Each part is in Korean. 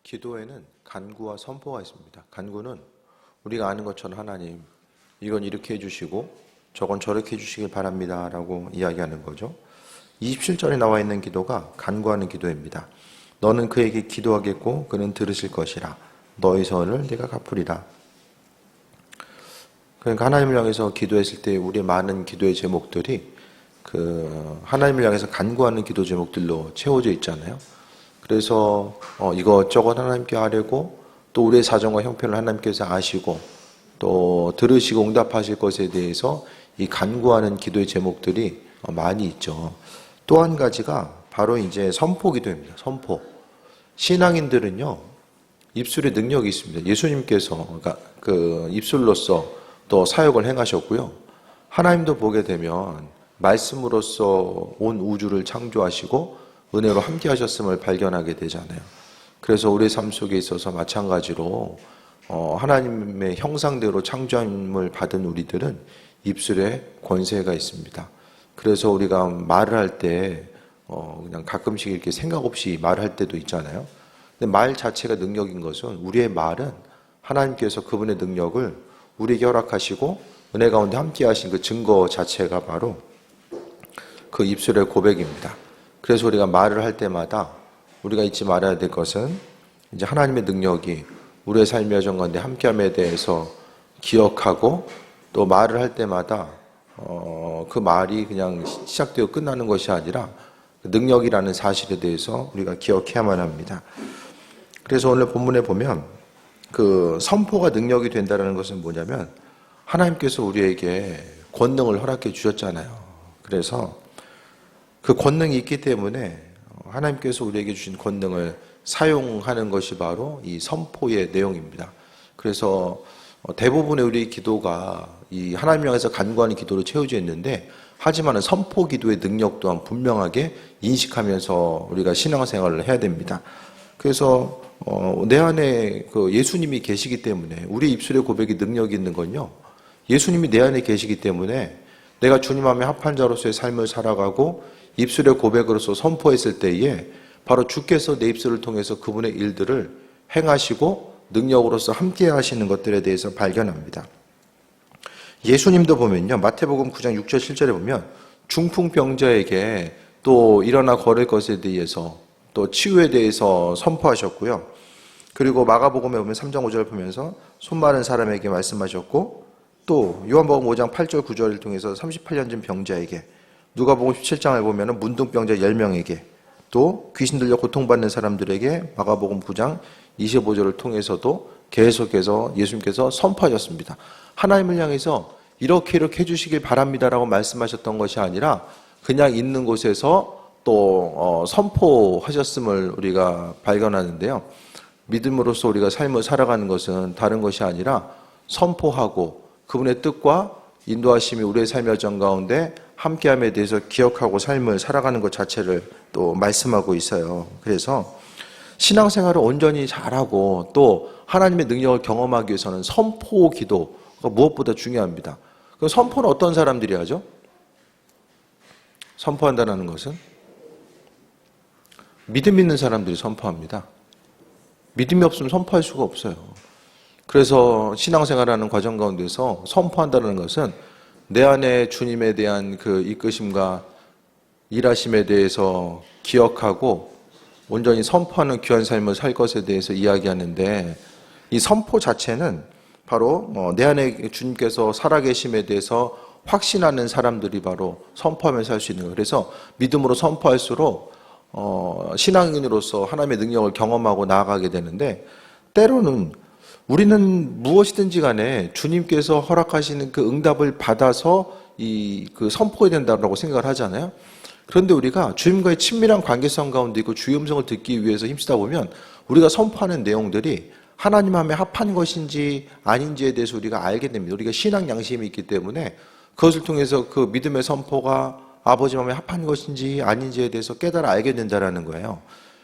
기도에는 간구와 선포가 있습니다. 간구는 우리가 아는 것처럼 하나님, 이건 이렇게 해주시고 저건 저렇게 해주시길 바랍니다 라고 이야기하는 거죠. 27절에 나와 있는 기도가 간구하는 기도입니다. 너는 그에게 기도하겠고 그는 들으실 것이라. 너의 선을 네가 갚으리라. 그러니까 하나님을 향해서 기도했을 때 우리의 많은 기도의 제목들이 하나님을 향해서 간구하는 기도 제목들로 채워져 있잖아요. 그래서 이것저것 하나님께 하려고, 또 우리의 사정과 형편을 하나님께서 아시고 또 들으시고 응답하실 것에 대해서 이 간구하는 기도의 제목들이 많이 있죠. 또 한 가지가 바로 이제 선포 기도입니다. 선포. 신앙인들은요, 입술에 능력이 있습니다. 예수님께서 그 입술로서 또 사역을 행하셨고요. 하나님도 보게 되면 말씀으로써 온 우주를 창조하시고 은혜로 함께 하셨음을 발견하게 되잖아요. 그래서 우리의 삶 속에 있어서 마찬가지로 하나님의 형상대로 창조함을 받은 우리들은 입술에 권세가 있습니다. 그래서 우리가 말을 할 때 그냥 가끔씩 이렇게 생각 없이 말할 때도 있잖아요. 근데 말 자체가 능력인 것은, 우리의 말은 하나님께서 그분의 능력을 우리에게 허락하시고 은혜 가운데 함께 하신 그 증거 자체가 바로 그 입술의 고백입니다. 그래서 우리가 말을 할 때마다 우리가 잊지 말아야 될 것은, 이제 하나님의 능력이 우리의 삶의 여정 가운데 함께함에 대해서 기억하고, 또 말을 할 때마다 그 말이 그냥 시작되어 끝나는 것이 아니라 그 능력이라는 사실에 대해서 우리가 기억해야만 합니다. 그래서 오늘 본문에 보면 그 선포가 능력이 된다는 것은 뭐냐면, 하나님께서 우리에게 권능을 허락해 주셨잖아요. 그래서 그 권능이 있기 때문에 하나님께서 우리에게 주신 권능을 사용하는 것이 바로 이 선포의 내용입니다. 그래서 대부분의 우리의 기도가 이 하나님 향해서 간구하는 기도로 채워져 있는데, 하지만 선포 기도의 능력 또한 분명하게 인식하면서 우리가 신앙생활을 해야 됩니다. 그래서 내 안에 그 예수님이 계시기 때문에, 우리 입술의 고백이 능력이 있는 건요, 예수님이 내 안에 계시기 때문에 내가 주님 마음에 합한 자로서의 삶을 살아가고 입술의 고백으로서 선포했을 때에 바로 주께서 내 입술을 통해서 그분의 일들을 행하시고 능력으로서 함께 하시는 것들에 대해서 발견합니다. 예수님도 보면요, 마태복음 9장 6절 7절에 보면 중풍병자에게 또 일어나 걸을 것에 대해서 또 치유에 대해서 선포하셨고요. 그리고 마가복음에 보면 3장 5절을 보면서 손 마른 사람에게 말씀하셨고, 또 요한복음 5장 8절 9절을 통해서 38년 전 병자에게, 누가복음 17장을 보면 문둥병자 10명에게, 또 귀신 들려 고통받는 사람들에게 마가복음 9장 25절을 통해서도 계속해서 예수님께서 선포하셨습니다. 하나님을 향해서 이렇게 해주시길 바랍니다라고 말씀하셨던 것이 아니라 그냥 있는 곳에서 또 선포하셨음을 우리가 발견하는데요. 믿음으로써 우리가 삶을 살아가는 것은 다른 것이 아니라 선포하고 그분의 뜻과 인도하심이 우리의 삶의 여정 가운데 함께함에 대해서 기억하고 삶을 살아가는 것 자체를 또 말씀하고 있어요. 그래서 신앙생활을 온전히 잘하고 또 하나님의 능력을 경험하기 위해서는 선포 기도가 무엇보다 중요합니다. 그럼 선포는 어떤 사람들이 하죠? 선포한다는 것은 믿음 있는 사람들이 선포합니다. 믿음이 없으면 선포할 수가 없어요. 그래서 신앙생활하는 과정 가운데서 선포한다는 것은 내 안에 주님에 대한 그 이끄심과 일하심에 대해서 기억하고 온전히 선포하는 귀한 삶을 살 것에 대해서 이야기하는데, 이 선포 자체는 바로 내 안에 주님께서 살아계심에 대해서 확신하는 사람들이 바로 선포하면서 할 수 있는 거예요. 그래서 믿음으로 선포할수록 신앙인으로서 하나님의 능력을 경험하고 나아가게 되는데, 때로는 우리는 무엇이든지 간에 주님께서 허락하시는 그 응답을 받아서 그 선포해야 된다고 생각을 하잖아요. 그런데 우리가 주님과의 친밀한 관계성 가운데 있고 주의 음성을 듣기 위해서 힘쓰다 보면 우리가 선포하는 내용들이 하나님 마음에 합한 것인지 아닌지에 대해서 우리가 알게 됩니다. 우리가 신앙 양심이 있기 때문에 그것을 통해서 그 믿음의 선포가 아버지 마음에 합한 것인지 아닌지에 대해서 깨달아 알게 된다는 거예요.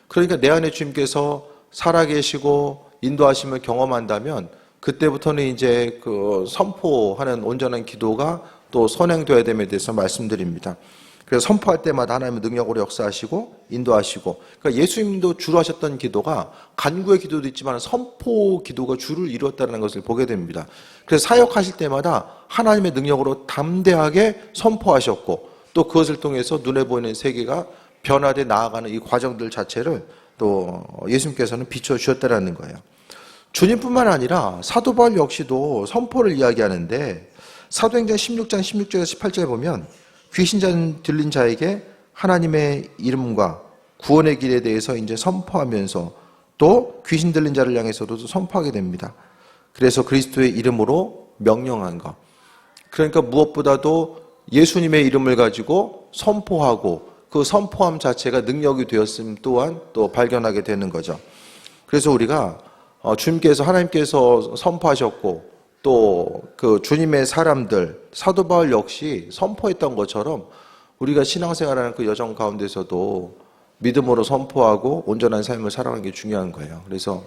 그러니까 내 안에 주님께서 살아계시고 인도하심을 경험한다면 그때부터는 이제 그 선포하는 온전한 기도가 또 선행되어야 됨에 대해서 말씀드립니다. 그래서 선포할 때마다 하나님은 능력으로 역사하시고 인도하시고, 그러니까 예수님도 주로 하셨던 기도가 간구의 기도도 있지만 선포 기도가 주를 이루었다는 것을 보게 됩니다. 그래서 사역하실 때마다 하나님의 능력으로 담대하게 선포하셨고, 또 그것을 통해서 눈에 보이는 세계가 변화돼 나아가는 이 과정들 자체를 또 예수님께서는 비춰주셨다는 거예요. 주님뿐만 아니라 사도 바울 역시도 선포를 이야기하는데, 사도행전 16장 16절에서 18절에 보면 귀신 들린 자에게 하나님의 이름과 구원의 길에 대해서 이제 선포하면서 또 귀신 들린 자를 향해서도 선포하게 됩니다. 그래서 그리스도의 이름으로 명령한 것. 그러니까 무엇보다도 예수님의 이름을 가지고 선포하고 그 선포함 자체가 능력이 되었음 또한 또 발견하게 되는 거죠. 그래서 우리가 주님께서, 하나님께서 선포하셨고 또 그 주님의 사람들, 사도 바울 역시 선포했던 것처럼 우리가 신앙생활하는 그 여정 가운데서도 믿음으로 선포하고 온전한 삶을 살아가는 게 중요한 거예요. 그래서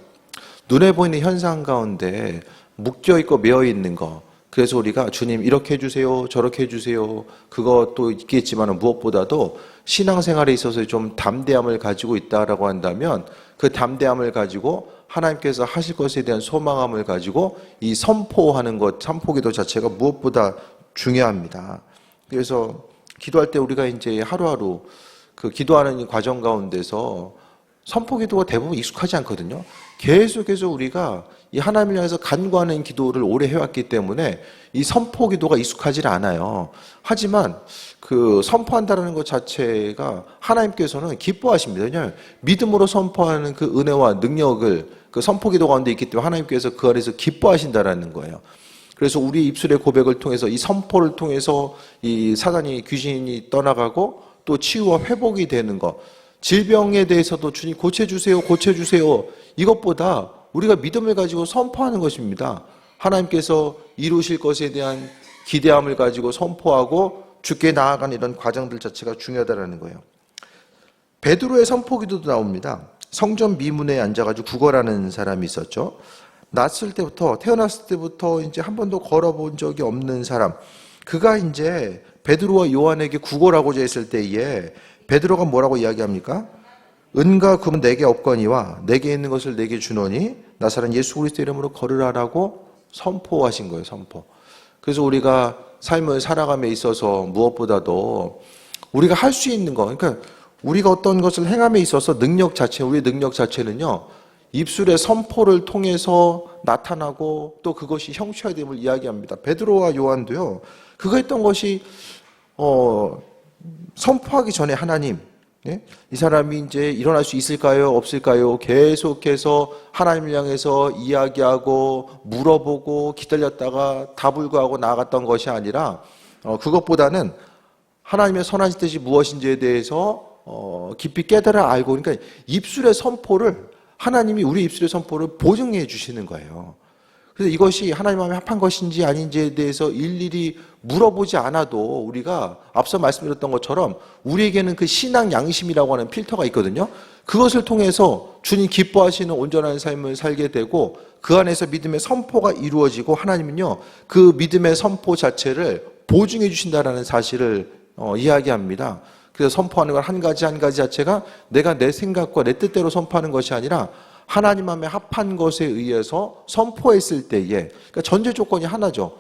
눈에 보이는 현상 가운데 묶여있고 매여있는 거, 그래서 우리가 주님 이렇게 해주세요, 저렇게 해주세요, 그것도 있겠지만 무엇보다도 신앙생활에 있어서 좀 담대함을 가지고 있다라고 한다면 그 담대함을 가지고 하나님께서 하실 것에 대한 소망함을 가지고 이 선포하는 것, 선포기도 자체가 무엇보다 중요합니다. 그래서 기도할 때 우리가 이제 하루하루 그 기도하는 이 과정 가운데서 선포기도가 대부분 익숙하지 않거든요. 계속해서 우리가 이 하나님을 향해서 간구하는 기도를 오래 해왔기 때문에 이 선포기도가 익숙하지 않아요. 하지만 그 선포한다는 것 자체가 하나님께서는 기뻐하십니다. 왜냐하면 믿음으로 선포하는 그 은혜와 능력을 그 선포기도 가운데 있기 때문에 하나님께서 그 안에서 기뻐하신다라는 거예요. 그래서 우리 입술의 고백을 통해서 이 선포를 통해서 이 사단이, 귀신이 떠나가고 또 치유와 회복이 되는 것, 질병에 대해서도 주님 고쳐주세요, 고쳐주세요, 이것보다 우리가 믿음을 가지고 선포하는 것입니다. 하나님께서 이루실 것에 대한 기대함을 가지고 선포하고 주께 나아가는 이런 과정들 자체가 중요하다는 거예요. 베드로의 선포기도도 나옵니다. 성전 미문에 앉아가지고 구걸하는 사람이 있었죠. 태어났을 때부터 이제 한 번도 걸어본 적이 없는 사람. 그가 이제 베드로와 요한에게 구걸하고자 했을 때에 베드로가 뭐라고 이야기합니까? 은과 금은 내게 없거니와 내게 있는 것을 내게 주노니 나사렛 예수 그리스도 이름으로 걸으라라고 선포하신 거예요. 선포. 그래서 우리가 삶을 살아감에 있어서 무엇보다도 우리가 할 수 있는 거, 그러니까 우리가 어떤 것을 행함에 있어서 우리의 능력 자체는요, 입술의 선포를 통해서 나타나고 또 그것이 형체화됨을 이야기합니다. 베드로와 요한도요, 그거 했던 것이 선포하기 전에 하나님, 이 사람이 이제 일어날 수 있을까요? 없을까요? 계속해서 하나님을 향해서 이야기하고 물어보고 기다렸다가 답을 구하고 나아갔던 것이 아니라 그것보다는 하나님의 선하신 뜻이 무엇인지에 대해서 깊이 깨달아 알고, 그러니까 입술의 선포를, 하나님이 우리 입술의 선포를 보증해 주시는 거예요. 그래서 이것이 하나님 마음에 합한 것인지 아닌지에 대해서 일일이 물어보지 않아도 우리가 앞서 말씀드렸던 것처럼 우리에게는 그 신앙 양심이라고 하는 필터가 있거든요. 그것을 통해서 주님 기뻐하시는 온전한 삶을 살게 되고 그 안에서 믿음의 선포가 이루어지고 하나님은요, 그 믿음의 선포 자체를 보증해 주신다라는 사실을 이야기합니다. 그래서 선포하는 건 한 가지 한 가지 자체가 내가 내 생각과 내 뜻대로 선포하는 것이 아니라 하나님 마음에 합한 것에 의해서 선포했을 때에, 그러니까 전제 조건이 하나죠.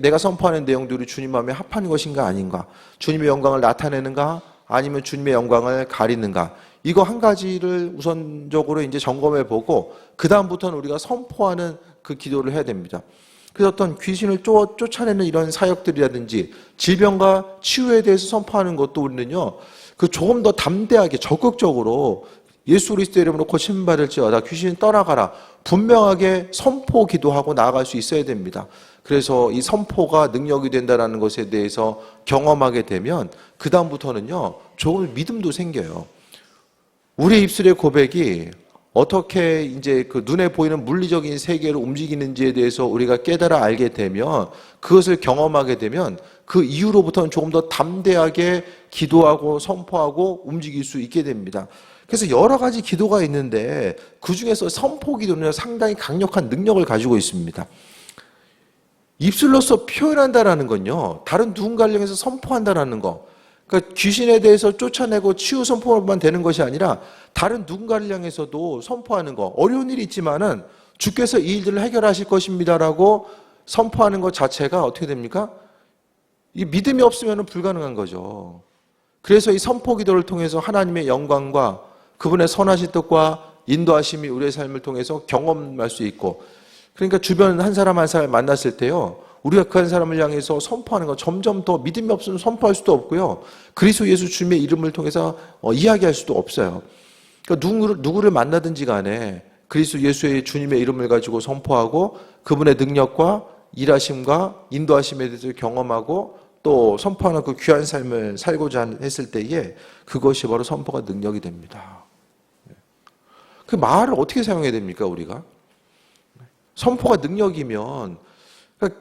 내가 선포하는 내용들이 주님 마음에 합한 것인가 아닌가, 주님의 영광을 나타내는가 아니면 주님의 영광을 가리는가, 이거 한 가지를 우선적으로 이제 점검해 보고 그 다음부터는 우리가 선포하는 그 기도를 해야 됩니다. 그래서 어떤 귀신을 쫓아내는 이런 사역들이라든지 질병과 치유에 대해서 선포하는 것도 우리는요, 그 조금 더 담대하게 적극적으로 예수 그리스도 이름으로 고침 받을지어다 귀신 떠나가라 분명하게 선포 기도하고 나아갈 수 있어야 됩니다. 그래서 이 선포가 능력이 된다는 것에 대해서 경험하게 되면 그 다음부터는요, 조금 믿음도 생겨요. 우리 입술의 고백이 어떻게 이제 그 눈에 보이는 물리적인 세계를 움직이는지에 대해서 우리가 깨달아 알게 되면, 그것을 경험하게 되면 그 이후로부터는 조금 더 담대하게 기도하고 선포하고 움직일 수 있게 됩니다. 그래서 여러 가지 기도가 있는데 그 중에서 선포 기도는 상당히 강력한 능력을 가지고 있습니다. 입술로서 표현한다라는 건요, 다른 누군가를 향해서 선포한다라는 거, 그러니까 귀신에 대해서 쫓아내고 치유 선포만 되는 것이 아니라 다른 누군가를 향해서도 선포하는 거. 어려운 일이 있지만은 주께서 이 일들을 해결하실 것입니다라고 선포하는 것 자체가 어떻게 됩니까? 이 믿음이 없으면 불가능한 거죠. 그래서 이 선포 기도를 통해서 하나님의 영광과 그분의 선하신 뜻과 인도하심이 우리의 삶을 통해서 경험할 수 있고, 그러니까 주변 한 사람 한 사람 만났을 때요, 우리가 그 한 사람을 향해서 선포하는 거 점점 더 믿음이 없으면 선포할 수도 없고요, 그리스도 예수 주님의 이름을 통해서 이야기할 수도 없어요. 그러니까 누구를 만나든지 간에 그리스도 예수의 주님의 이름을 가지고 선포하고 그분의 능력과 일하심과 인도하심에 대해서 경험하고 또 선포하는 그 귀한 삶을 살고자 했을 때에 그것이 바로 선포가 능력이 됩니다. 그 말을 어떻게 사용해야 됩니까, 우리가? 선포가 능력이면,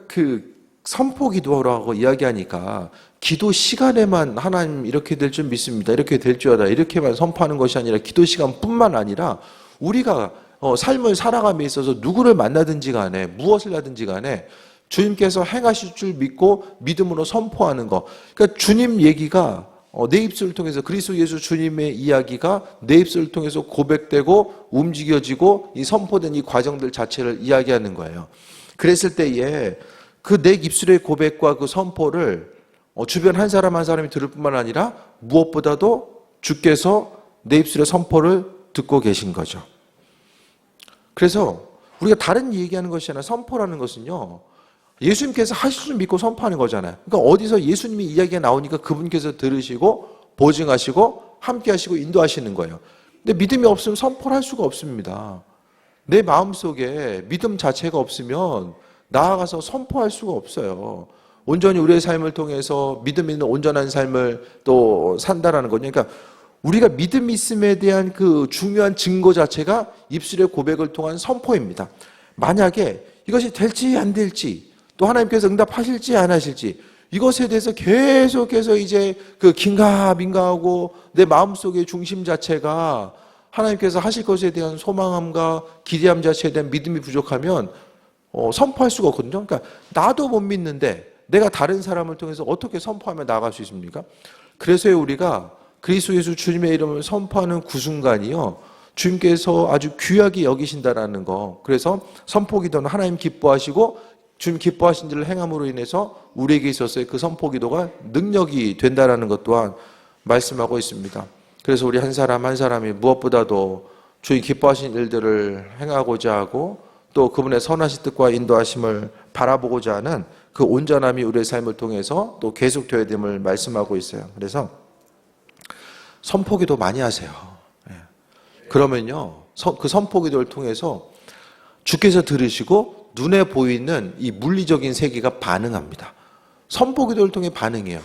그 선포 기도라고 이야기하니까 기도 시간에만 하나님 이렇게 될 줄 믿습니다, 이렇게 될 줄 알아, 이렇게만 선포하는 것이 아니라 기도 시간뿐만 아니라 우리가 삶을 살아감에 있어서 누구를 만나든지 간에 무엇을 하든지 간에 주님께서 행하실 줄 믿고 믿음으로 선포하는 것. 그러니까 주님 얘기가 내 입술을 통해서, 그리스도 예수 주님의 이야기가 내 입술을 통해서 고백되고 움직여지고 이 선포된 이 과정들 자체를 이야기하는 거예요. 그랬을 때에 그 내 입술의 고백과 그 선포를 주변 한 사람 한 사람이 들을 뿐만 아니라 무엇보다도 주께서 내 입술의 선포를 듣고 계신 거죠. 그래서 우리가 다른 얘기하는 것이 아니라 선포라는 것은요, 예수님께서 하실 줄 믿고 선포하는 거잖아요. 그러니까 어디서 예수님이 이야기가 나오니까 그분께서 들으시고 보증하시고 함께 하시고 인도하시는 거예요. 근데 믿음이 없으면 선포를 할 수가 없습니다. 내 마음속에 믿음 자체가 없으면 나아가서 선포할 수가 없어요. 온전히 우리의 삶을 통해서 믿음 있는 온전한 삶을 또 산다라는 거죠. 그러니까 우리가 믿음이 있음에 대한 그 중요한 증거 자체가 입술의 고백을 통한 선포입니다. 만약에 이것이 될지 안 될지, 또 하나님께서 응답하실지 안 하실지, 이것에 대해서 계속해서 이제 그 긴가민가하고 내 마음속의 중심 자체가 하나님께서 하실 것에 대한 소망함과 기대함 자체에 대한 믿음이 부족하면 선포할 수가 없거든요. 그러니까 나도 못 믿는데 내가 다른 사람을 통해서 어떻게 선포하며 나아갈 수 있습니까? 그래서 우리가 그리스도 예수 주님의 이름을 선포하는 그 순간이요, 주님께서 아주 귀하게 여기신다라는 거. 그래서 선포 기도는 하나님 기뻐하시고 주님 기뻐하신 일을 행함으로 인해서 우리에게 있어서의 그 선포 기도가 능력이 된다라는 것 또한 말씀하고 있습니다. 그래서 우리 한 사람 한 사람이 무엇보다도 주님 기뻐하신 일들을 행하고자 하고 또 그분의 선하신 뜻과 인도하심을 바라보고자 하는 그 온전함이 우리의 삶을 통해서 또 계속되어야 됨을 말씀하고 있어요. 그래서 선포 기도 많이 하세요. 그러면요, 그 선포 기도를 통해서 주께서 들으시고 눈에 보이는 이 물리적인 세계가 반응합니다. 선포 기도를 통해 반응해요.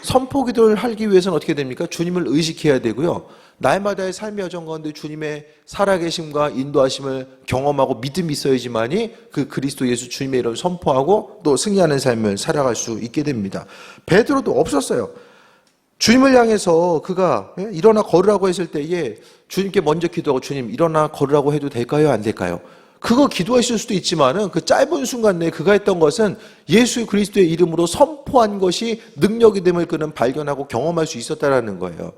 선포 기도를 하기 위해서는 어떻게 됩니까? 주님을 의식해야 되고요, 날마다의 삶의 여정 가운데 주님의 살아계심과 인도하심을 경험하고 믿음이 있어야지만이 그 그리스도 예수 주님의 이름을 선포하고 또 승리하는 삶을 살아갈 수 있게 됩니다. 베드로도 없었어요. 주님을 향해서 그가 일어나 걸으라고 했을 때에 주님께 먼저 기도하고, 주님 일어나 걸으라고 해도 될까요, 안 될까요? 그거 기도했을 수도 있지만은 그 짧은 순간 내에 그가 했던 것은 예수 그리스도의 이름으로 선포한 것이 능력이 됨을 그는 발견하고 경험할 수 있었다라는 거예요.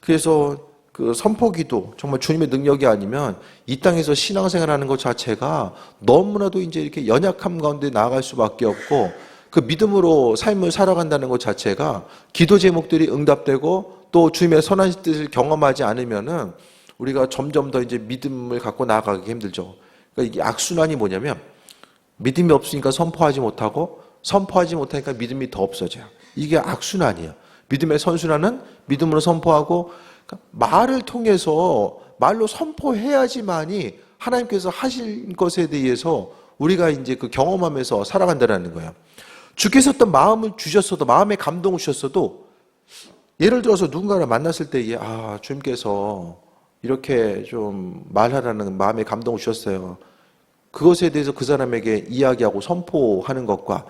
그래서 그 선포 기도, 정말 주님의 능력이 아니면 이 땅에서 신앙생활하는 것 자체가 너무나도 이제 이렇게 연약함 가운데 나아갈 수밖에 없고, 그 믿음으로 삶을 살아간다는 것 자체가 기도 제목들이 응답되고 또 주님의 선한 뜻을 경험하지 않으면은 우리가 점점 더 이제 믿음을 갖고 나아가기 힘들죠. 그러니까 이게 악순환이 뭐냐면, 믿음이 없으니까 선포하지 못하고 선포하지 못하니까 믿음이 더 없어져요. 이게 악순환이에요. 믿음의 선순환은 믿음으로 선포하고, 그러니까 말을 통해서 말로 선포해야지만이 하나님께서 하실 것에 대해서 우리가 이제 그 경험하면서 살아간다는 거예요. 주께서 어떤 마음을 주셨어도, 마음의 감동을 주셨어도, 예를 들어서 누군가를 만났을 때에 주님께서 이렇게 좀 말하라는 마음의 감동을 주셨어요. 그것에 대해서 그 사람에게 이야기하고 선포하는 것과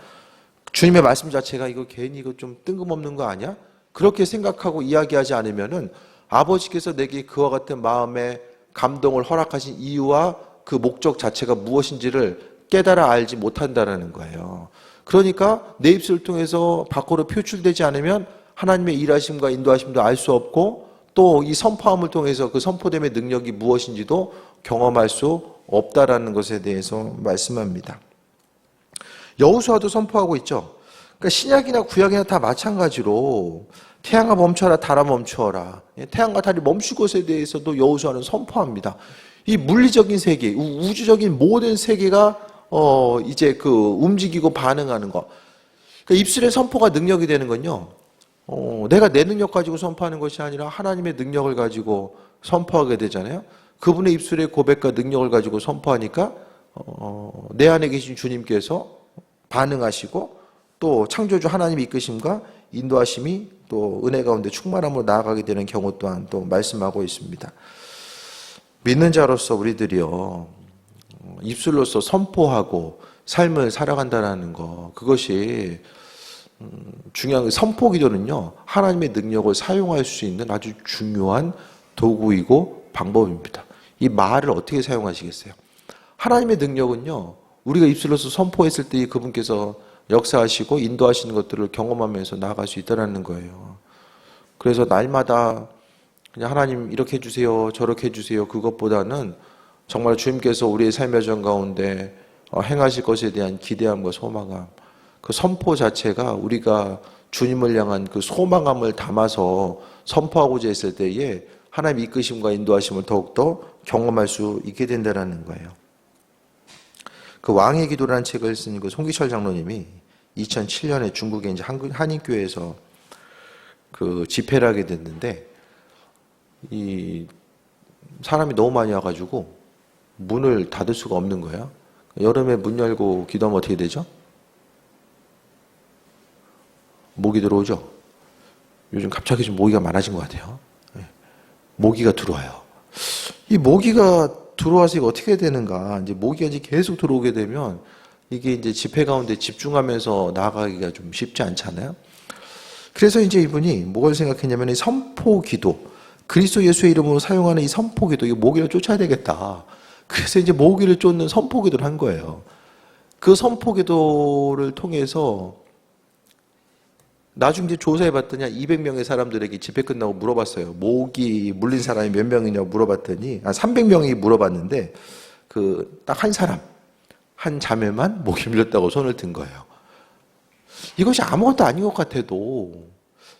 주님의 말씀 자체가 이거 괜히 이거 좀 뜬금없는 거 아니야? 그렇게 생각하고 이야기하지 않으면은 아버지께서 내게 그와 같은 마음의 감동을 허락하신 이유와 그 목적 자체가 무엇인지를 깨달아 알지 못한다는 거예요. 그러니까 내 입술을 통해서 밖으로 표출되지 않으면 하나님의 일하심과 인도하심도 알 수 없고 또 이 선포함을 통해서 그 선포됨의 능력이 무엇인지도 경험할 수 없다라는 것에 대해서 말씀합니다. 여호수아도 선포하고 있죠. 그러니까 신약이나 구약이나 다 마찬가지로 태양아 멈춰라, 달아 멈추어라. 태양과 달이 멈출 것에 대해서도 여호수아는 선포합니다. 이 물리적인 세계, 우주적인 모든 세계가 이제 그 움직이고 반응하는 것. 그러니까 입술의 선포가 능력이 되는 건요. 내가 내 능력 가지고 선포하는 것이 아니라 하나님의 능력을 가지고 선포하게 되잖아요. 그분의 입술의 고백과 능력을 가지고 선포하니까 내 안에 계신 주님께서 반응하시고 또 창조주 하나님의 이끄심과 인도하심이 또 은혜 가운데 충만함으로 나아가게 되는 경우 또한 또 말씀하고 있습니다. 믿는 자로서 우리들이요, 입술로서 선포하고 삶을 살아간다는 거, 그것이 중요한 선포 기도는요, 하나님의 능력을 사용할 수 있는 아주 중요한 도구이고 방법입니다. 이 말을 어떻게 사용하시겠어요? 하나님의 능력은요, 우리가 입술로서 선포했을 때 그분께서 역사하시고 인도하시는 것들을 경험하면서 나아갈 수 있다는 거예요. 그래서 날마다 그냥 하나님 이렇게 해주세요, 저렇게 해주세요, 그것보다는 정말 주님께서 우리의 삶의 전 가운데 행하실 것에 대한 기대함과 소망함, 그 선포 자체가 우리가 주님을 향한 그 소망함을 담아서 선포하고자 했을 때에 하나님의 이끄심과 인도하심을 더욱더 경험할 수 있게 된다는 거예요. 그 왕의 기도라는 책을 쓴 그 송기철 장로님이 2007년에 중국의 이제 한인교회에서 그 집회를 하게 됐는데, 이 사람이 너무 많이 와가지고 문을 닫을 수가 없는 거예요. 여름에 문 열고 기도하면 어떻게 되죠? 모기 들어오죠? 요즘 갑자기 좀 모기가 많아진 것 같아요. 모기가 들어와요. 이 모기가 들어와서 이거 어떻게 되는가? 이제 모기가 이제 계속 들어오게 되면 이게 이제 집회 가운데 집중하면서 나아가기가 좀 쉽지 않잖아요. 그래서 이제 이분이 뭘 생각했냐면 이 선포 기도, 그리스도 예수의 이름으로 사용하는 이 선포 기도, 이 모기를 쫓아야 되겠다. 그래서 이제 모기를 쫓는 선포 기도를 한 거예요. 그 선포 기도를 통해서 나중에 이제 조사해 봤더니 200명의 사람들에게 집회 끝나고 물어봤어요. 모기 물린 사람이 몇 명이냐고 물어봤더니 300명이 물어봤는데 그 딱 한 사람, 한 자매만 모기 물렸다고 손을 든 거예요. 이것이 아무것도 아닌 것 같아도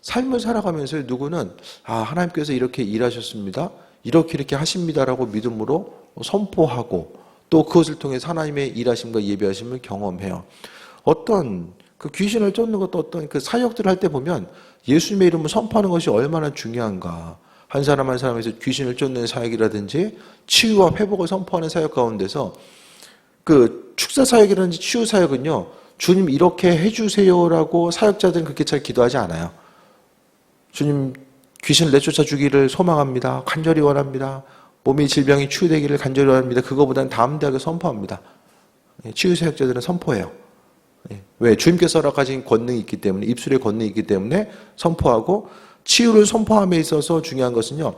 삶을 살아가면서 누구는 하나님께서 이렇게 일하셨습니다, 이렇게 하십니다라고 믿음으로 선포하고 또 그것을 통해서 하나님의 일하심과 예배하심을 경험해요. 어떤 그 귀신을 쫓는 것도 어떤 그 사역들을 할 때 보면 예수님의 이름을 선포하는 것이 얼마나 중요한가. 한 사람 한 사람에서 귀신을 쫓는 사역이라든지 치유와 회복을 선포하는 사역 가운데서 그 축사 사역이라든지 치유 사역은요, 주님 이렇게 해주세요라고 사역자들은 그렇게 잘 기도하지 않아요. 주님 귀신을 내쫓아 주기를 소망합니다, 간절히 원합니다, 몸의 질병이 치유되기를 간절히 원합니다. 그거보다는 담대하게 선포합니다. 치유 사역자들은 선포해요. 왜? 주님께서 허락하신 권능이 있기 때문에, 입술의 권능이 있기 때문에 선포하고, 치유를 선포함에 있어서 중요한 것은요,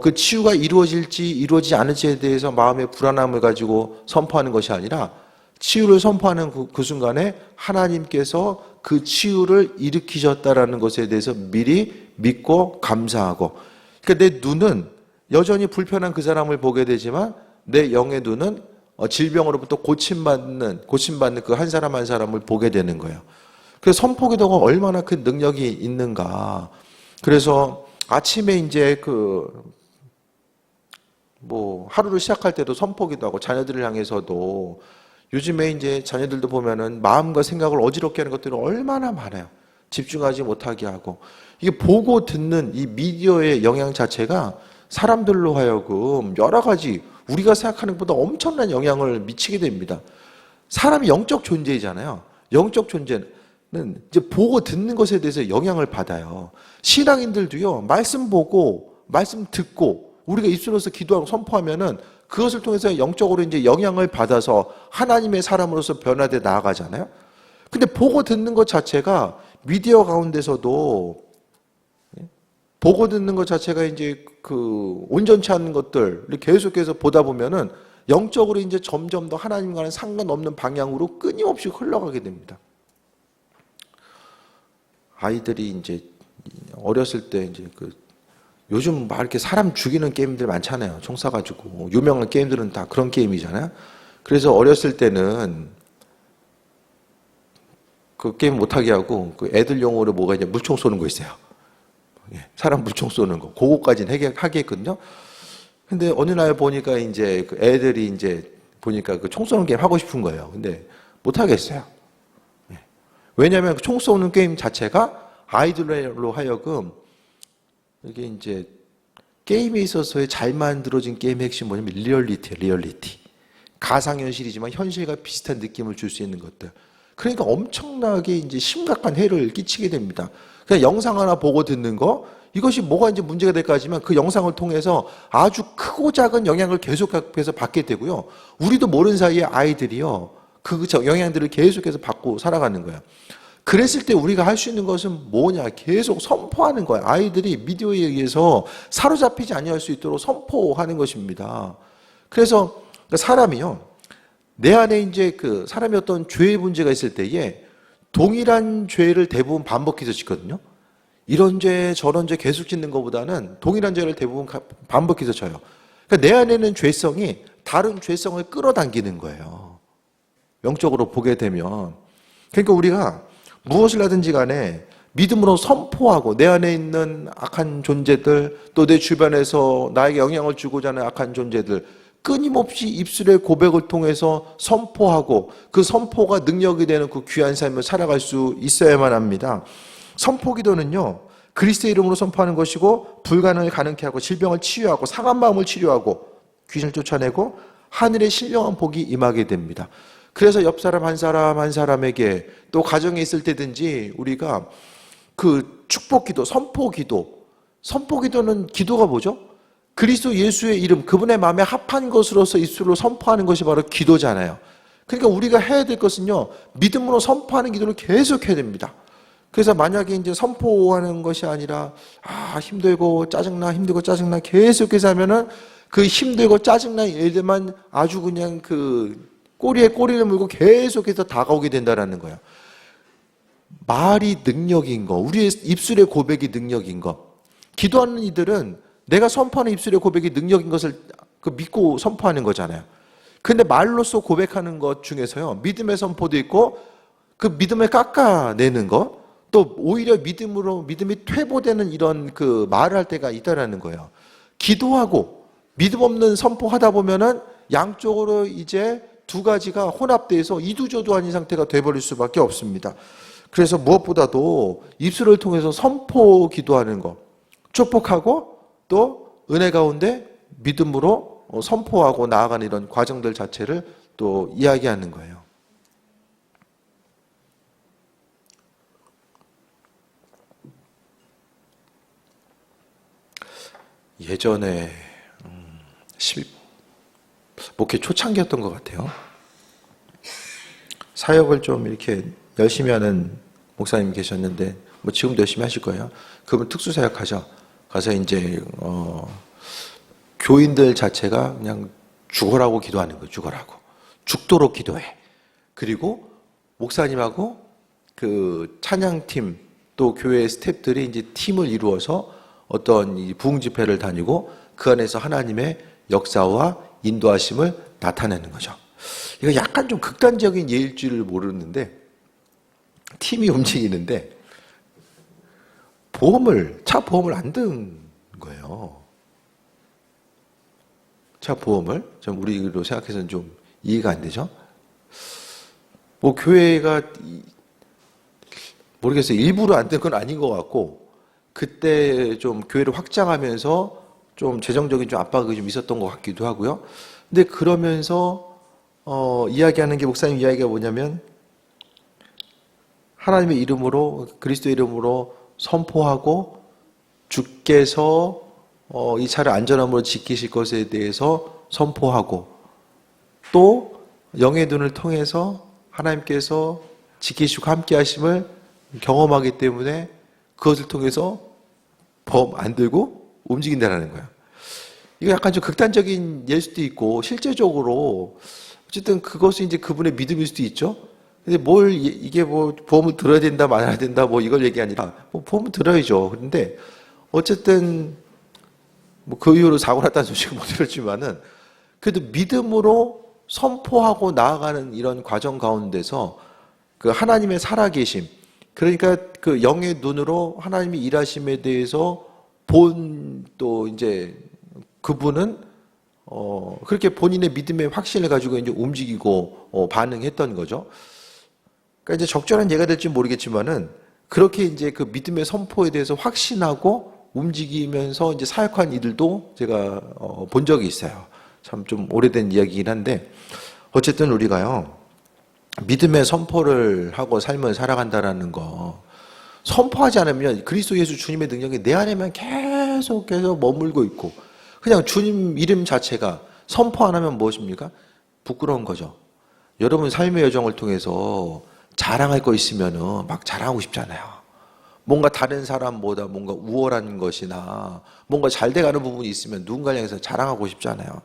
그 치유가 이루어질지 이루어지지 않을지에 대해서 마음의 불안함을 가지고 선포하는 것이 아니라 치유를 선포하는 그 순간에 하나님께서 그 치유를 일으키셨다라는 것에 대해서 미리 믿고 감사하고, 그러니까 내 눈은 여전히 불편한 그 사람을 보게 되지만 내 영의 눈은 질병으로부터 고침받는 그 한 사람 한 사람을 보게 되는 거예요. 그래서 선포기도가 얼마나 큰 능력이 있는가. 그래서 아침에 이제 하루를 시작할 때도 선포기도 하고, 자녀들을 향해서도 요즘에 이제 자녀들도 보면은 마음과 생각을 어지럽게 하는 것들이 얼마나 많아요. 집중하지 못하게 하고, 이게 보고 듣는 이 미디어의 영향 자체가 사람들로 하여금 여러 가지 우리가 생각하는 것보다 엄청난 영향을 미치게 됩니다. 사람이 영적 존재이잖아요. 영적 존재는 이제 보고 듣는 것에 대해서 영향을 받아요. 신앙인들도요, 말씀 보고 말씀 듣고 우리가 입술로서 기도하고 선포하면은 그것을 통해서 영적으로 이제 영향을 받아서 하나님의 사람으로서 변화돼 나아가잖아요. 근데 보고 듣는 것 자체가 미디어 가운데서도 보고 듣는 것 자체가 이제 그 온전치 않은 것들을 계속해서 보다 보면은 영적으로 이제 점점 더 하나님과는 상관없는 방향으로 끊임없이 흘러가게 됩니다. 아이들이 이제 어렸을 때 이제 요즘 막 이렇게 사람 죽이는 게임들 많잖아요. 총 쏴가지고. 유명한 게임들은 다 그런 게임이잖아요. 그래서 어렸을 때는 그 게임 못하게 하고 그 애들용으로 뭐가 이제 물총 쏘는 거 있어요. 예, 사람 물총 쏘는 거. 그거까지는 하게 했거든요. 근데 어느 날 보니까 이제 그 애들이 이제 보니까 그 총 쏘는 게임 하고 싶은 거예요. 근데 못하겠어요. 예. 왜냐하면 총 쏘는 게임 자체가 아이들로 하여금 이게 이제 게임에 있어서의 잘 만들어진 게임의 핵심이 뭐냐면 리얼리티. 가상현실이지만 현실과 비슷한 느낌을 줄 수 있는 것들. 그러니까 엄청나게 이제 심각한 해를 끼치게 됩니다. 그냥 영상 하나 보고 듣는 거, 이것이 뭐가 이제 문제가 될까 하지만 그 영상을 통해서 아주 크고 작은 영향을 계속해서 받게 되고요. 우리도 모르는 사이에 아이들이요. 그 영향들을 계속해서 받고 살아가는 거예요. 그랬을 때 우리가 할 수 있는 것은 뭐냐? 계속 선포하는 거예요. 아이들이 미디어에 의해서 사로잡히지 아니할 수 있도록 선포하는 것입니다. 그래서 사람이요. 내 안에 이제 그 사람이 어떤 죄의 문제가 있을 때에 동일한 죄를 대부분 반복해서 짓거든요. 이런 죄, 저런 죄 계속 짓는 것보다는 동일한 죄를 대부분 반복해서 져요. 그러니까 내 안에는 죄성이 다른 죄성을 끌어당기는 거예요. 영적으로 보게 되면. 그러니까 우리가 무엇을 하든지 간에 믿음으로 선포하고 내 안에 있는 악한 존재들 또 내 주변에서 나에게 영향을 주고자 하는 악한 존재들 끊임없이 입술의 고백을 통해서 선포하고 그 선포가 능력이 되는 그 귀한 삶을 살아갈 수 있어야만 합니다. 선포기도는요. 그리스도의 이름으로 선포하는 것이고 불가능을 가능케 하고 질병을 치유하고 상한 마음을 치료하고 귀신을 쫓아내고 하늘의 신령한 복이 임하게 됩니다. 그래서 옆 사람 한 사람 한 사람에게 또 가정에 있을 때든지 우리가 그 축복기도, 선포기도는 기도가 뭐죠? 그리스도 예수의 이름, 그분의 마음에 합한 것으로서 입술로 선포하는 것이 바로 기도잖아요. 그러니까 우리가 해야 될 것은요, 믿음으로 선포하는 기도를 계속 해야 됩니다. 그래서 만약에 이제 선포하는 것이 아니라, 힘들고 짜증나 계속해서 하면은 그 힘들고 짜증난 일들만 아주 그냥 그 꼬리에 꼬리를 물고 계속해서 다가오게 된다는 거예요. 말이 능력인 거, 우리의 입술의 고백이 능력인 거. 기도하는 이들은 내가 선포하는 입술의 고백이 능력인 것을 믿고 선포하는 거잖아요. 근데 말로써 고백하는 것 중에서요, 믿음의 선포도 있고, 그 믿음을 깎아내는 것, 또 오히려 믿음이 퇴보되는 이런 그 말을 할 때가 있다라는 거예요. 기도하고 믿음 없는 선포하다 보면은 양쪽으로 이제 두 가지가 혼합돼서 이두저두한 상태가 돼버릴 수밖에 없습니다. 그래서 무엇보다도 입술을 통해서 선포 기도하는 것, 축복하고 또 은혜 가운데 믿음으로 선포하고 나아가는 이런 과정들 자체를 또 이야기하는 거예요. 예전에 목회 초창기였던 것 같아요. 사역을 좀 이렇게 열심히 하는 목사님 계셨는데, 뭐 지금도 열심히 하실 거예요. 그분 특수사역 가서 이제 교인들 자체가 그냥 죽어라고 기도하는 거예요. 죽도록 기도해. 그리고 목사님하고 그 찬양팀 또 교회 스태프들이 이제 팀을 이루어서 어떤 이 부흥 집회를 다니고 그 안에서 하나님의 역사와 인도하심을 나타내는 거죠. 이거 약간 좀 극단적인 예일 줄을 모르는데, 팀이 움직이는데 차 보험을 안 든 거예요. 차 보험을 좀 우리로 생각해서는 좀 이해가 안 되죠. 뭐 교회가 모르겠어요. 일부러 안 든 건 아닌 것 같고, 그때 좀 교회를 확장하면서 좀 재정적인 좀 압박이 좀 있었던 것 같기도 하고요. 근데 그러면서 이야기하는 게, 목사님 이야기가 뭐냐면, 하나님의 이름으로, 그리스도의 이름으로 선포하고 주께서 이 차를 안전함으로 지키실 것에 대해서 선포하고, 또 영의 눈을 통해서 하나님께서 지키시고 함께 하심을 경험하기 때문에 그것을 통해서 보험 안 들고 움직인다는 거예요. 이거 약간 좀 극단적인 예일 수도 있고, 실제적으로 어쨌든 그것이 이제 그분의 믿음일 수도 있죠. 근데 이게 뭐 보험을 들어야 된다, 말아야 된다, 뭐 이걸 얘기 아니라, 뭐 보험을 들어야죠. 그런데 어쨌든 뭐 그 이후로 사고 났다는 소식은 못 들었지만은 그래도 믿음으로 선포하고 나아가는 이런 과정 가운데서 그 하나님의 살아계심, 그러니까 그 영의 눈으로 하나님이 일하심에 대해서 본 또 이제 그분은 그렇게 본인의 믿음의 확신을 가지고 이제 움직이고 반응했던 거죠. 그러니까 이제 적절한 예가 될지 모르겠지만은 그렇게 이제 그 믿음의 선포에 대해서 확신하고 움직이면서 이제 사역한 이들도 제가 본 적이 있어요. 참 좀 오래된 이야기긴 한데 어쨌든 우리가요 믿음의 선포를 하고 삶을 살아간다라는 거, 선포하지 않으면 그리스도 예수 주님의 능력이 내 안에만 계속해서 머물고 있고 그냥 주님 이름 자체가 선포 안 하면 무엇입니까? 부끄러운 거죠. 여러분 삶의 여정을 통해서 자랑할 거 있으면은 막 자랑하고 싶잖아요. 뭔가 다른 사람보다 뭔가 우월한 것이나 뭔가 잘 돼가는 부분이 있으면 누군가를 향해서 자랑하고 싶잖아요.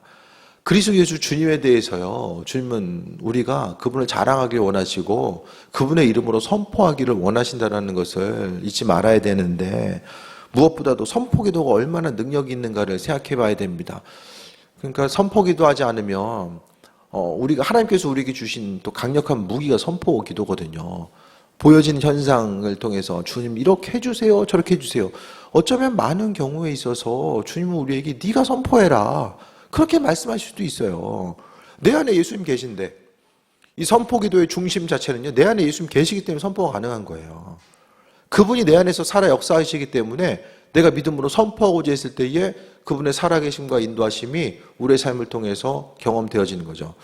그리스도 예수 주님에 대해서요, 주님은 우리가 그분을 자랑하길 원하시고 그분의 이름으로 선포하기를 원하신다는 것을 잊지 말아야 되는데, 무엇보다도 선포기도가 얼마나 능력이 있는가를 생각해 봐야 됩니다. 그러니까 선포기도 하지 않으면 우리가 하나님께서 우리에게 주신 또 강력한 무기가 선포기도거든요. 보여지는 현상을 통해서 주님 이렇게 해주세요, 저렇게 해주세요. 어쩌면 많은 경우에 있어서 주님은 우리에게 네가 선포해라 그렇게 말씀하실 수도 있어요. 내 안에 예수님 계신데 이 선포기도의 중심 자체는요, 내 안에 예수님 계시기 때문에 선포가 가능한 거예요. 그분이 내 안에서 살아 역사하시기 때문에 내가 믿음으로 선포하고자 했을 때에 그분의 살아계심과 인도하심이 우리의 삶을 통해서 경험되어지는 거죠.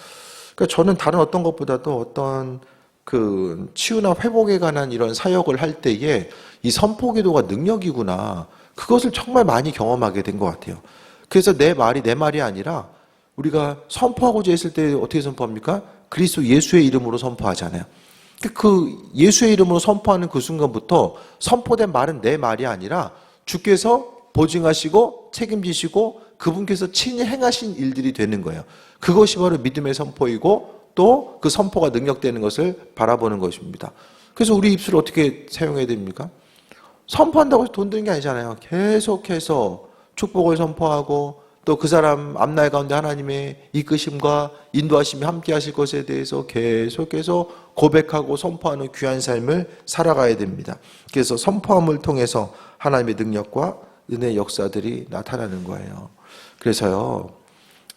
그러니까 저는 다른 어떤 것보다도 어떤 그 치유나 회복에 관한 이런 사역을 할 때에 이 선포기도가 능력이구나, 그것을 정말 많이 경험하게 된 것 같아요. 그래서 내 말이 아니라 우리가 선포하고자 했을 때 어떻게 선포합니까? 그리스도 예수의 이름으로 선포하잖아요. 그 예수의 이름으로 선포하는 그 순간부터 선포된 말은 내 말이 아니라 주께서 보증하시고 책임지시고 그분께서 친히 행하신 일들이 되는 거예요. 그것이 바로 믿음의 선포이고 또 그 선포가 능력되는 것을 바라보는 것입니다. 그래서 우리 입술을 어떻게 사용해야 됩니까? 선포한다고 해서 돈 드는 게 아니잖아요. 계속해서 축복을 선포하고 또 그 사람 앞날 가운데 하나님의 이끄심과 인도하심이 함께 하실 것에 대해서 계속해서 고백하고 선포하는 귀한 삶을 살아가야 됩니다. 그래서 선포함을 통해서 하나님의 능력과 은혜의 역사들이 나타나는 거예요. 그래서요,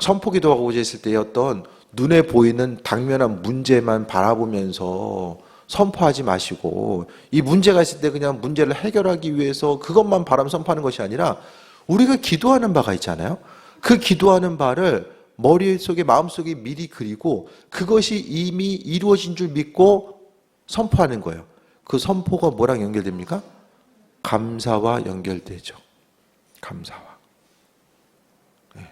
선포기도하고자 했을 때의 어떤 눈에 보이는 당면한 문제만 바라보면서 선포하지 마시고, 이 문제가 있을 때 그냥 문제를 해결하기 위해서 그것만 바라면 선포하는 것이 아니라 우리가 기도하는 바가 있잖아요. 그 기도하는 바를 머릿속에 마음속에 미리 그리고 그것이 이미 이루어진 줄 믿고 선포하는 거예요. 그 선포가 뭐랑 연결됩니까? 감사와 연결되죠. 감사와. 네.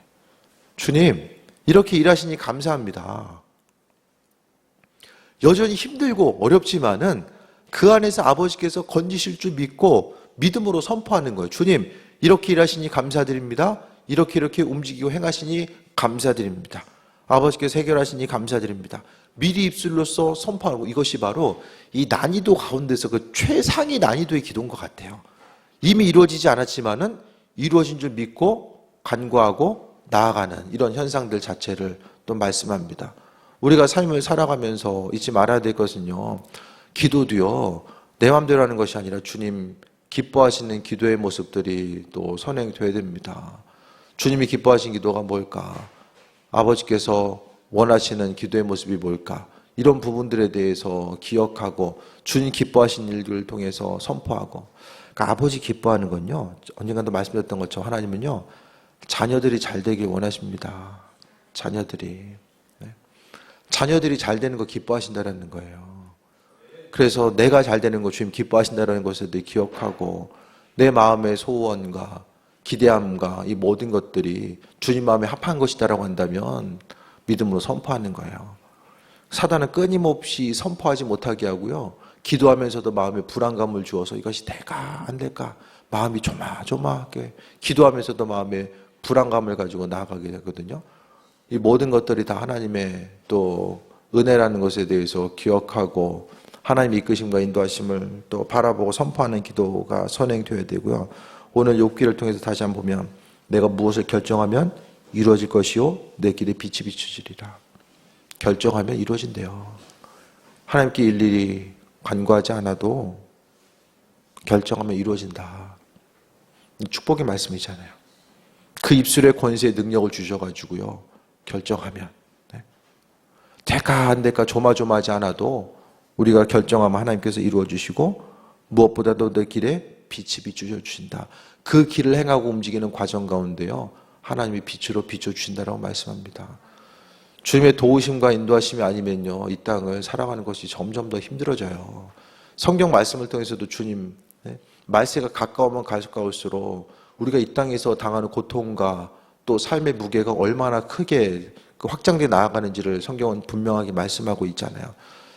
주님 이렇게 일하시니 감사합니다. 여전히 힘들고 어렵지만은 그 안에서 아버지께서 건지실 줄 믿고 믿음으로 선포하는 거예요. 주님 이렇게 일하시니 감사드립니다. 이렇게 움직이고 행하시니 감사드립니다. 아버지께서 해결하시니 감사드립니다. 미리 입술로써 선포하고, 이것이 바로 이 난이도 가운데서 그 최상위 난이도의 기도인 것 같아요. 이미 이루어지지 않았지만은 이루어진 줄 믿고 간구하고 나아가는 이런 현상들 자체를 또 말씀합니다. 우리가 삶을 살아가면서 잊지 말아야 될 것은요, 기도도요 내 마음대로 하는 것이 아니라 주님 기뻐하시는 기도의 모습들이 또 선행돼야 됩니다. 주님이 기뻐하신 기도가 뭘까? 아버지께서 원하시는 기도의 모습이 뭘까? 이런 부분들에 대해서 기억하고 주님 기뻐하신 일들을 통해서 선포하고. 그러니까 아버지 기뻐하는 건요, 언젠가도 말씀드렸던 것처럼 하나님은요 자녀들이 잘 되길 원하십니다. 자녀들이 잘 되는 거 기뻐하신다는 거예요. 그래서 내가 잘 되는 거 주님 기뻐하신다는 것을 기억하고 내 마음의 소원과 기대함과 이 모든 것들이 주님 마음에 합한 것이다라고 한다면 믿음으로 선포하는 거예요. 사단은 끊임없이 선포하지 못하게 하고요, 기도하면서도 마음에 불안감을 주어서 이것이 될까 안 될까 마음이 조마조마하게, 기도하면서도 마음에 불안감을 가지고 나아가게 되거든요. 이 모든 것들이 다 하나님의 또 은혜라는 것에 대해서 기억하고 하나님의 이끄심과 인도하심을 또 바라보고 선포하는 기도가 선행되어야 되고요. 오늘 욥기를 통해서 다시 한번 보면 내가 무엇을 결정하면 이루어질 것이요 내 길에 빛이 비추지리라. 결정하면 이루어진대요. 하나님께 일일이 간구하지 않아도 결정하면 이루어진다. 축복의 말씀이잖아요. 그 입술에 권세의 능력을 주셔가지고요. 결정하면. 될까 안 될까 조마조마하지 않아도 우리가 결정하면 하나님께서 이루어주시고 무엇보다도 내 길에 빛이 비추어 주신다. 그 길을 행하고 움직이는 과정 가운데요. 하나님이 빛으로 비춰주신다라고 말씀합니다. 주님의 도우심과 인도하심이 아니면요. 이 땅을 살아가는 것이 점점 더 힘들어져요. 성경 말씀을 통해서도 주님 말세가 가까우면 가까울수록 우리가 이 땅에서 당하는 고통과 또 삶의 무게가 얼마나 크게 확장되어 나아가는지를 성경은 분명하게 말씀하고 있잖아요.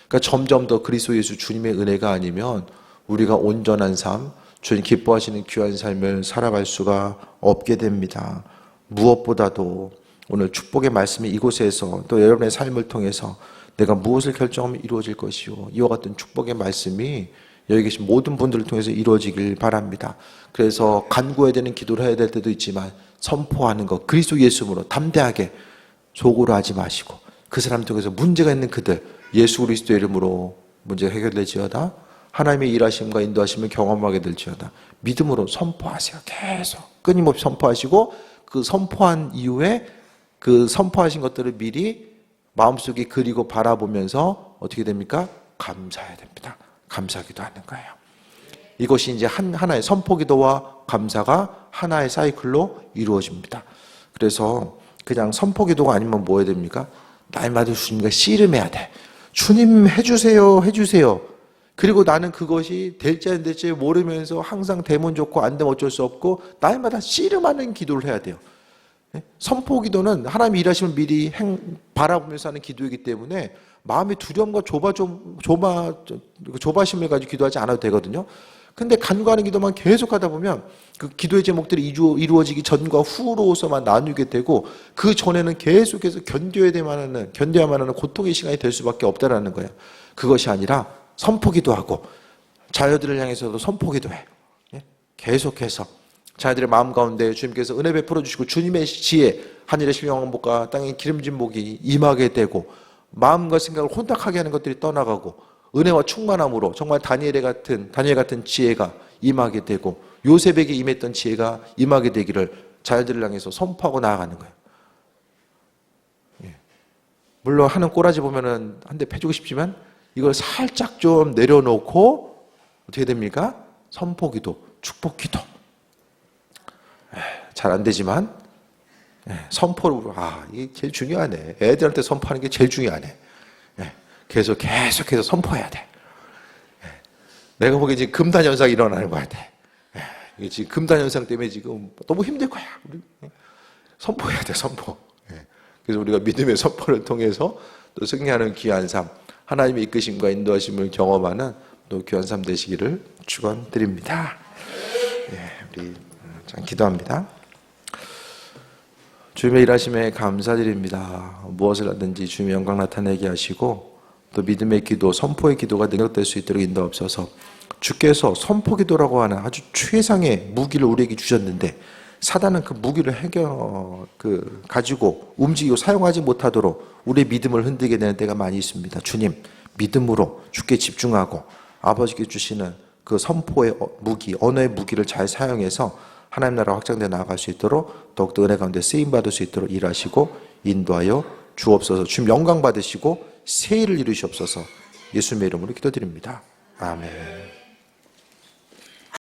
그러니까 점점 더 그리스도 예수 주님의 은혜가 아니면 우리가 온전한 삶, 주님 기뻐하시는 귀한 삶을 살아갈 수가 없게 됩니다. 무엇보다도 오늘 축복의 말씀이 이곳에서 또 여러분의 삶을 통해서 내가 무엇을 결정하면 이루어질 것이요. 이와 같은 축복의 말씀이 여기 계신 모든 분들을 통해서 이루어지길 바랍니다. 그래서 간구해야 되는 기도를 해야 될 때도 있지만 선포하는 것, 그리스도 예수님으로 담대하게 소고로 하지 마시고 그 사람 통해서 문제가 있는 그들 예수 그리스도 이름으로 문제가 해결될지어다. 하나님의 일하심과 인도하심을 경험하게 될지어다. 믿음으로 선포하세요. 계속 끊임없이 선포하시고 그 선포한 이후에 그 선포하신 것들을 미리 마음속에 그리고 바라보면서 어떻게 됩니까? 감사해야 됩니다. 감사기도 하는 거예요. 이것이 이제 하나의 선포기도와 감사가 하나의 사이클로 이루어집니다. 그래서 그냥 선포기도가 아니면 뭐 해야 됩니까? 날마다 주님과 씨름해야 돼. 주님 해주세요, 해주세요. 그리고 나는 그것이 될지 안 될지 모르면서 항상 되면 좋고 안 되면 어쩔 수 없고 날마다 씨름하는 기도를 해야 돼요. 선포기도는 하나님이 일하심을 미리 바라보면서 하는 기도이기 때문에 마음의 두려움과 조바심을 가지고 기도하지 않아도 되거든요. 근데 간구하는 기도만 계속 하다 보면 그 기도의 제목들이 이루어지기 전과 후로서만 나누게 되고 그 전에는 계속해서 견뎌야만 하는 고통의 시간이 될 수밖에 없다라는 거예요. 그것이 아니라 선포기도 하고 자녀들을 향해서도 선포기도 해. 계속해서 자녀들의 마음 가운데 주님께서 은혜 베풀어 주시고 주님의 지혜, 하늘의 신령한 복과 땅의 기름진 복이 임하게 되고 마음과 생각을 혼탁하게 하는 것들이 떠나가고 은혜와 충만함으로 정말 다니엘 같은 지혜가 임하게 되고 요셉에게 임했던 지혜가 임하게 되기를 자녀들을 향해서 선포하고 나아가는 거예요. 물론 하는 꼬라지 보면은 한 대 패주고 싶지만 이걸 살짝 좀 내려놓고 어떻게 됩니까? 선포기도, 축복기도. 잘 안 되지만 선포로 이게 제일 중요하네. 애들한테 선포하는 게 제일 중요하네. 계속해서 선포해야 돼. 내가 보기에 지금 금단 현상이 일어나는 거 같아. 이게 지금 금단 현상 때문에 지금 너무 힘들 거야. 우리 선포해야 돼, 선포. 그래서 우리가 믿음의 선포를 통해서 또 승리하는 귀한 삶, 하나님의 이끄심과 인도하심을 경험하는 또 귀한 삶 되시기를 축원드립니다. 우리 참 기도합니다. 주님의 일하심에 감사드립니다. 무엇을 하든지 주님의 영광 나타내게 하시고 또 믿음의 기도, 선포의 기도가 능력될 수 있도록 인도하옵소서. 주께서 선포기도라고 하는 아주 최상의 무기를 우리에게 주셨는데 사단은 그 무기를 가지고 움직이고 사용하지 못하도록 우리의 믿음을 흔들게 되는 때가 많이 있습니다. 주님, 믿음으로 주께 집중하고 아버지께 주시는 그 선포의 무기, 언어의 무기를 잘 사용해서 하나님 나라 확장되어 나아갈 수 있도록 더욱더 은혜 가운데 쓰임받을 수 있도록 일하시고 인도하여 주옵소서. 주님 영광 받으시고 새 일을 이루시옵소서. 예수님의 이름으로 기도드립니다. 아멘.